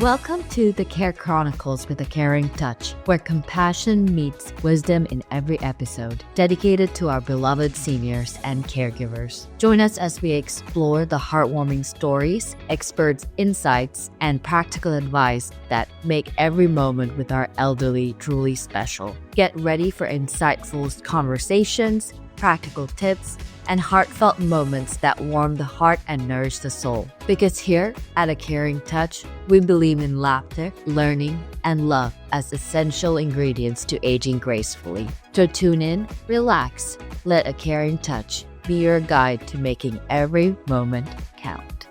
Welcome to the Care Chronicles with a Caring Touch, where compassion meets wisdom in every episode, dedicated to our beloved seniors and caregivers. Join us as we explore the heartwarming stories, experts' insights, and practical advice that make every moment with our elderly truly special. Get ready for insightful conversations, practical tips, and heartfelt moments that warm the heart and nourish the soul. Because here at A Caring Touch, we believe in laughter, learning, and love as essential ingredients to aging gracefully. So tune in, relax, let A Caring Touch be your guide to making every moment count.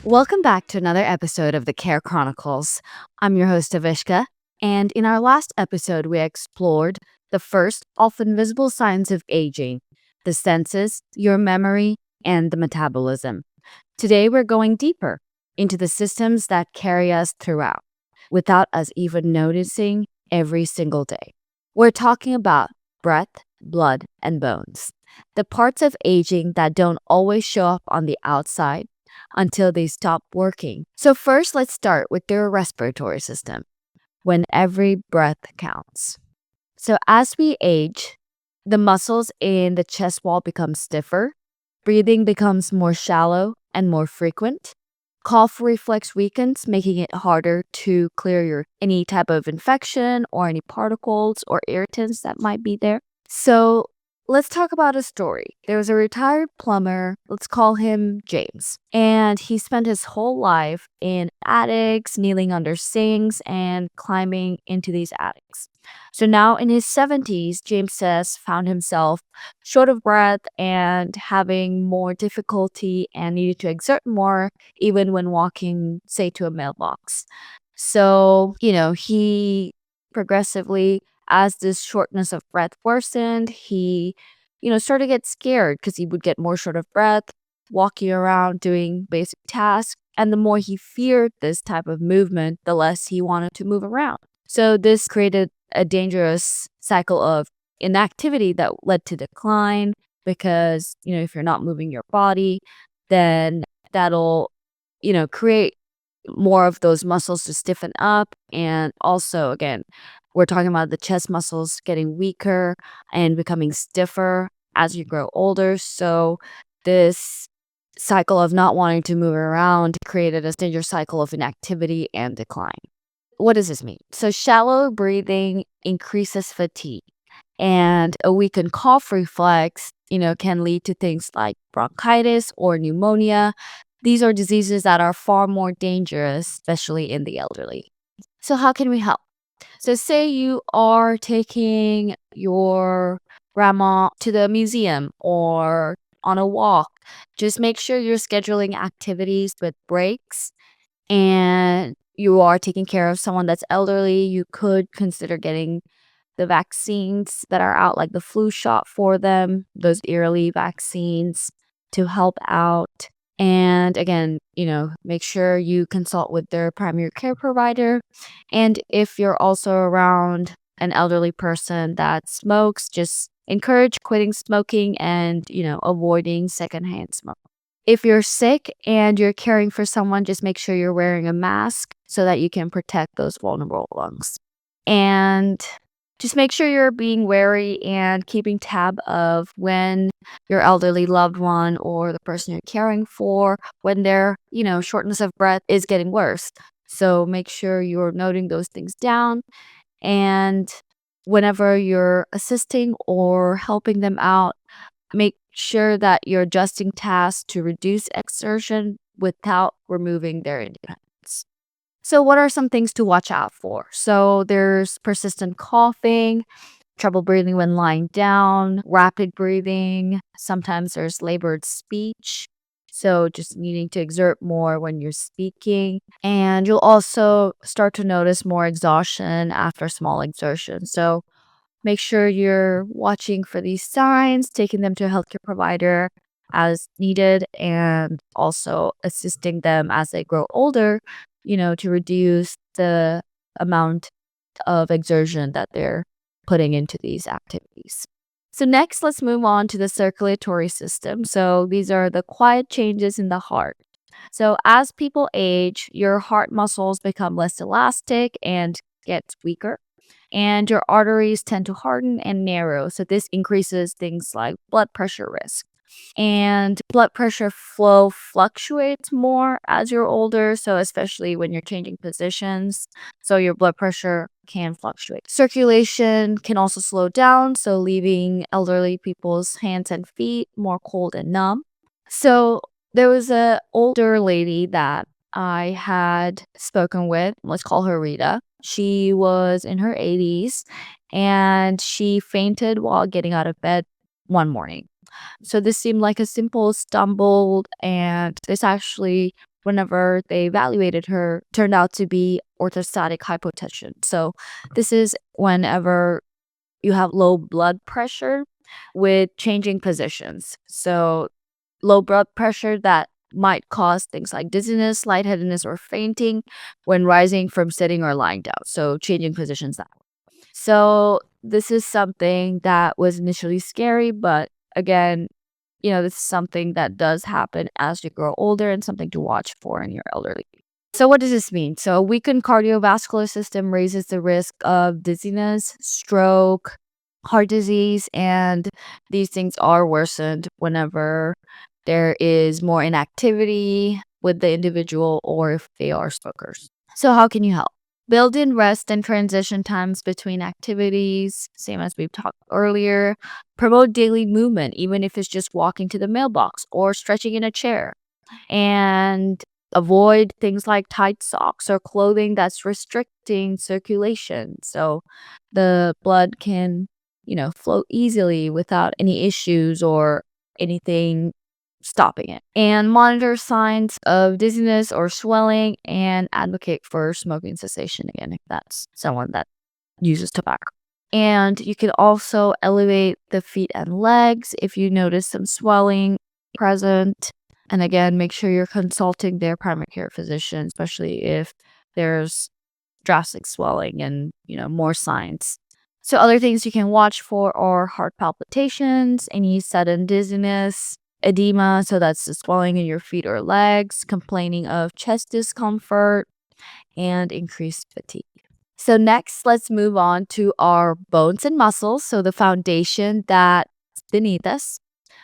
Welcome back to another episode of the Care Chronicles. I'm your host, Avishka. And in our last episode, we explored the first, often visible signs of aging, the senses, your memory, and the metabolism. Today, we're going deeper into the systems that carry us throughout, without us even noticing every single day. We're talking about breath, blood, and bones, the parts of aging that don't always show up on the outside until they stop working. So first, let's start with your respiratory system. When every breath counts. So as we age, the muscles in the chest wall become stiffer, breathing becomes more shallow and more frequent, cough reflex weakens, making it harder to clear any type of infection or any particles or irritants that might be there. So let's talk about a story. There was a retired plumber, let's call him James, and he spent his whole life in attics, kneeling under sinks, and climbing into these attics. So now in his 70s, James says found himself short of breath and having more difficulty and needed to exert more even when walking, say, to a mailbox. So, he progressively, as this shortness of breath worsened, he, started to get scared because he would get more short of breath, walking around doing basic tasks. And the more he feared this type of movement, the less he wanted to move around. So this created a dangerous cycle of inactivity that led to decline because, if you're not moving your body, then that'll, create more of those muscles to stiffen up. And also, again, we're talking about the chest muscles getting weaker and becoming stiffer as you grow older. So this cycle of not wanting to move around created a dangerous cycle of inactivity and decline. What does this mean? So shallow breathing increases fatigue, and a weakened cough reflex, can lead to things like bronchitis or pneumonia. These are diseases that are far more dangerous, especially in the elderly. So how can we help? So say you are taking your grandma to the museum or on a walk. Just make sure you're scheduling activities with breaks, and you are taking care of someone that's elderly. You could consider getting the vaccines that are out, like the flu shot for them, those yearly vaccines to help out. And again, make sure you consult with their primary care provider. And if you're also around an elderly person that smokes, just encourage quitting smoking and, avoiding secondhand smoke. If you're sick and you're caring for someone, just make sure you're wearing a mask so that you can protect those vulnerable lungs. And just make sure you're being wary and keeping tab of when your elderly loved one or the person you're caring for, when their, shortness of breath is getting worse. So make sure you're noting those things down. And whenever you're assisting or helping them out, make sure that you're adjusting tasks to reduce exertion without removing their independence. So what are some things to watch out for? So there's persistent coughing, trouble breathing when lying down, rapid breathing. Sometimes there's labored speech. So just needing to exert more when you're speaking. And you'll also start to notice more exhaustion after small exertion. So make sure you're watching for these signs, taking them to a healthcare provider as needed, and also assisting them as they grow older, to reduce the amount of exertion that they're putting into these activities. So next, let's move on to the circulatory system. So these are the quiet changes in the heart. So as people age, your heart muscles become less elastic and gets weaker, and your arteries tend to harden and narrow. So this increases things like blood pressure risk. And blood pressure flow fluctuates more as you're older, so especially when you're changing positions, so your blood pressure can fluctuate. Circulation can also slow down, so leaving elderly people's hands and feet more cold and numb. So there was a older lady that I had spoken with. Let's call her Rita. She was in her 80s and she fainted while getting out of bed one morning. So this seemed like a simple stumble, and this actually, whenever they evaluated her, turned out to be orthostatic hypotension. So this is whenever you have low blood pressure with changing positions. So low blood pressure that might cause things like dizziness, lightheadedness, or fainting when rising from sitting or lying down. So changing positions that way. So this is something that was initially scary, but again, this is something that does happen as you grow older and something to watch for in your elderly. So what does this mean? So a weakened cardiovascular system raises the risk of dizziness, stroke, heart disease, and these things are worsened whenever there is more inactivity with the individual or if they are smokers. So how can you help? Build in rest and transition times between activities, same as we've talked earlier. Promote daily movement, even if it's just walking to the mailbox or stretching in a chair. And avoid things like tight socks or clothing that's restricting circulation. So the blood can, flow easily without any issues or anything stopping it. And monitor signs of dizziness or swelling and advocate for smoking cessation again if that's someone that uses tobacco. And you can also elevate the feet and legs if you notice some swelling present. And again, make sure you're consulting their primary care physician, especially if there's drastic swelling and, more signs. So other things you can watch for are heart palpitations, any sudden dizziness, edema, so that's the swelling in your feet or legs, complaining of chest discomfort, and increased fatigue. So next, let's move on to our bones and muscles. So the foundation that's beneath us,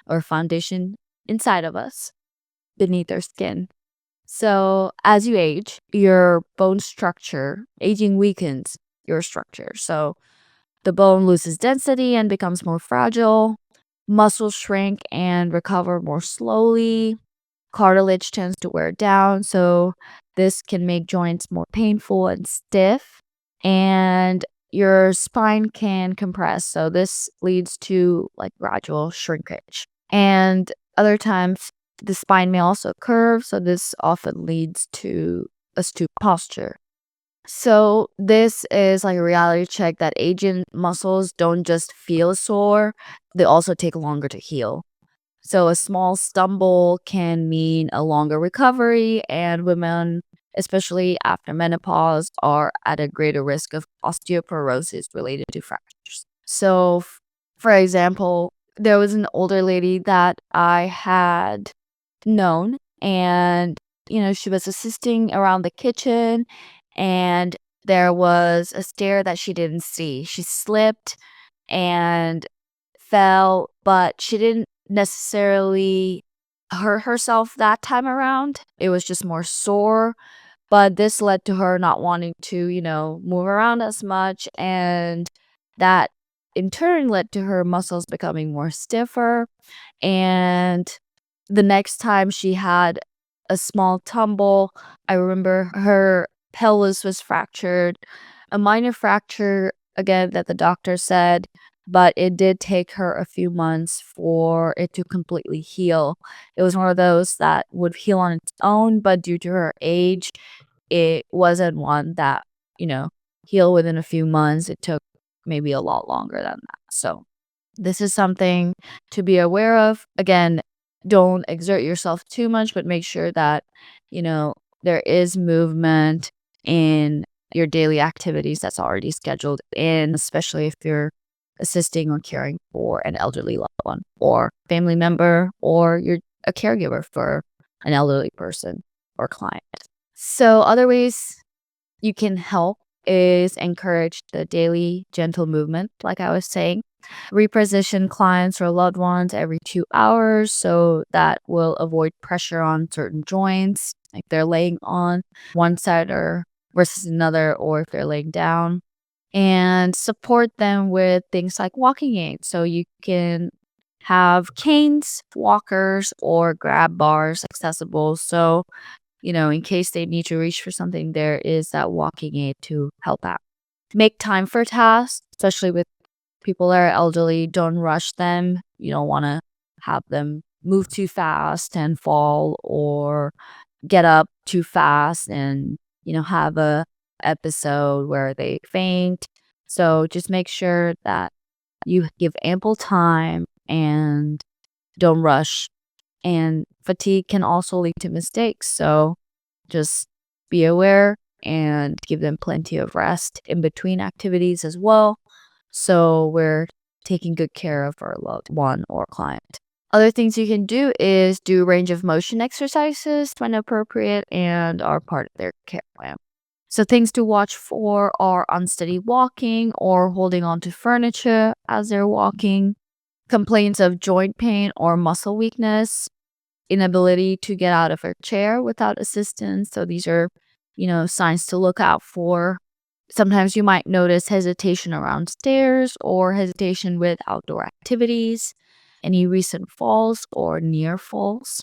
or foundation inside of us, beneath our skin. So as you age, your bone structure, aging weakens your structure. So the bone loses density and becomes more fragile. Muscles shrink and recover more slowly. Cartilage tends to wear down, so this can make joints more painful and stiff. And your spine can compress, so this leads to like gradual shrinkage. And other times, the spine may also curve, so this often leads to a stoop posture. So this is like a reality check that aging muscles don't just feel sore, they also take longer to heal. So a small stumble can mean a longer recovery, and women, especially after menopause, are at a greater risk of osteoporosis related to fractures. So, for example, there was an older lady that I had known, and she was assisting around the kitchen, and there was a stair that she didn't see. She slipped and fell, but she didn't necessarily hurt herself that time around. It was just more sore, but this led to her not wanting to, move around as much, and that in turn led to her muscles becoming more stiffer. And the next time she had a small tumble, I remember her pelvis was fractured, a minor fracture, again, that the doctor said, but it did take her a few months for it to completely heal. It was one of those that would heal on its own, but due to her age, it wasn't one that, healed within a few months. It took maybe a lot longer than that. So this is something to be aware of. Again, don't exert yourself too much, but make sure that, there is movement in your daily activities that's already scheduled in, especially if you're assisting or caring for an elderly loved one or family member, or you're a caregiver for an elderly person or client. So other ways you can help is encourage the daily gentle movement, like I was saying. Reposition clients or loved ones every 2 hours, so that will avoid pressure on certain joints, like they're laying on one side or versus another, or if they're laying down. And support them with things like walking aids. So you can have canes, walkers, or grab bars accessible. So, in case they need to reach for something, there is that walking aid to help out. Make time for tasks, especially with people that are elderly. Don't rush them. You don't want to have them move too fast and fall, or get up too fast and, have a episode where they faint. So just make sure that you give ample time and don't rush. And fatigue can also lead to mistakes. So just be aware and give them plenty of rest in between activities as well. So we're taking good care of our loved one or client. Other things you can do is do range of motion exercises when appropriate and are part of their care plan. So things to watch for are unsteady walking or holding onto furniture as they're walking, complaints of joint pain or muscle weakness, inability to get out of a chair without assistance. So these are, signs to look out for. Sometimes you might notice hesitation around stairs or hesitation with outdoor activities, any recent falls or near falls.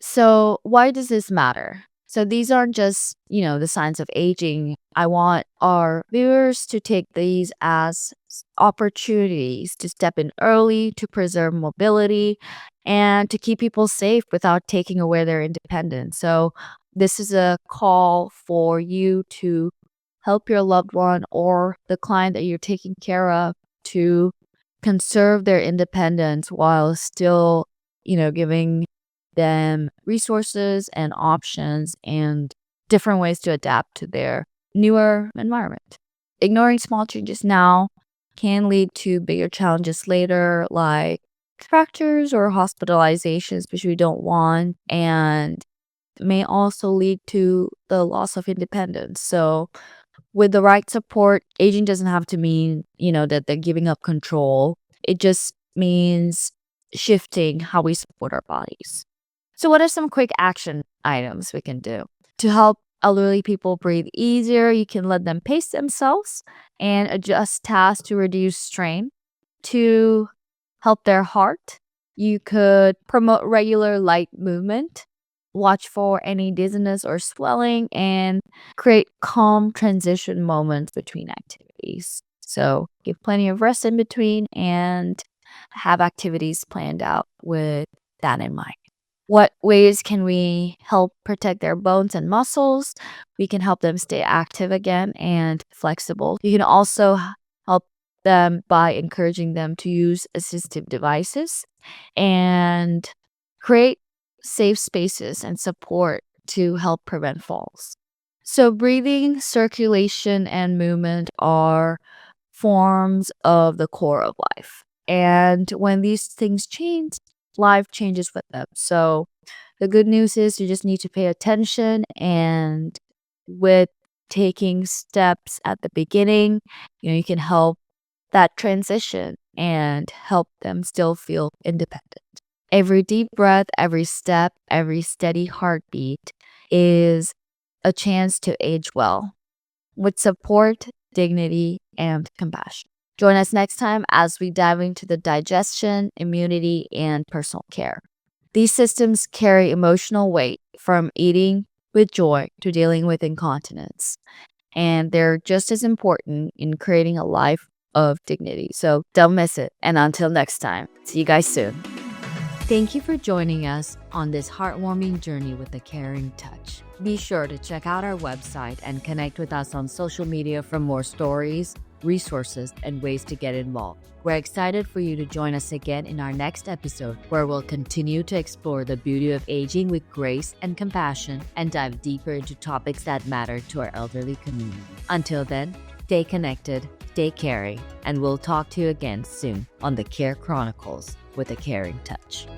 So why does this matter? So these aren't just, the signs of aging. I want our viewers to take these as opportunities to step in early, to preserve mobility, and to keep people safe without taking away their independence. So this is a call for you to help your loved one or the client that you're taking care of to conserve their independence while still, giving them resources and options and different ways to adapt to their newer environment. Ignoring small changes now can lead to bigger challenges later, like fractures or hospitalizations, which we don't want, and may also lead to the loss of independence. So with the right support, aging doesn't have to mean, that they're giving up control. It just means shifting how we support our bodies. So what are some quick action items we can do to help elderly people breathe easier? You can let them pace themselves and adjust tasks to reduce strain. To help their heart, you could promote regular light movement, watch for any dizziness or swelling, and create calm transition moments between activities. So give plenty of rest in between and have activities planned out with that in mind. What ways can we help protect their bones and muscles? We can help them stay active again and flexible. You can also help them by encouraging them to use assistive devices and create safe spaces and support to help prevent falls. So breathing, circulation, and movement are forms of the core of life. And when these things change, life changes with them. So the good news is you just need to pay attention, and with taking steps at the beginning, you can help that transition and help them still feel independent. Every deep breath, every step, every steady heartbeat is a chance to age well with support, dignity, and compassion. Join us next time as we dive into the digestion, immunity, and personal care. These systems carry emotional weight, from eating with joy to dealing with incontinence. And they're just as important in creating a life of dignity. So don't miss it. And until next time, see you guys soon. Thank you for joining us on this heartwarming journey with a caring touch. Be sure to check out our website and connect with us on social media for more stories, resources, and ways to get involved. We're excited for you to join us again in our next episode, where we'll continue to explore the beauty of aging with grace and compassion and dive deeper into topics that matter to our elderly community. Until then, stay connected, stay caring, and we'll talk to you again soon on the Care Chronicles with a Caring Touch.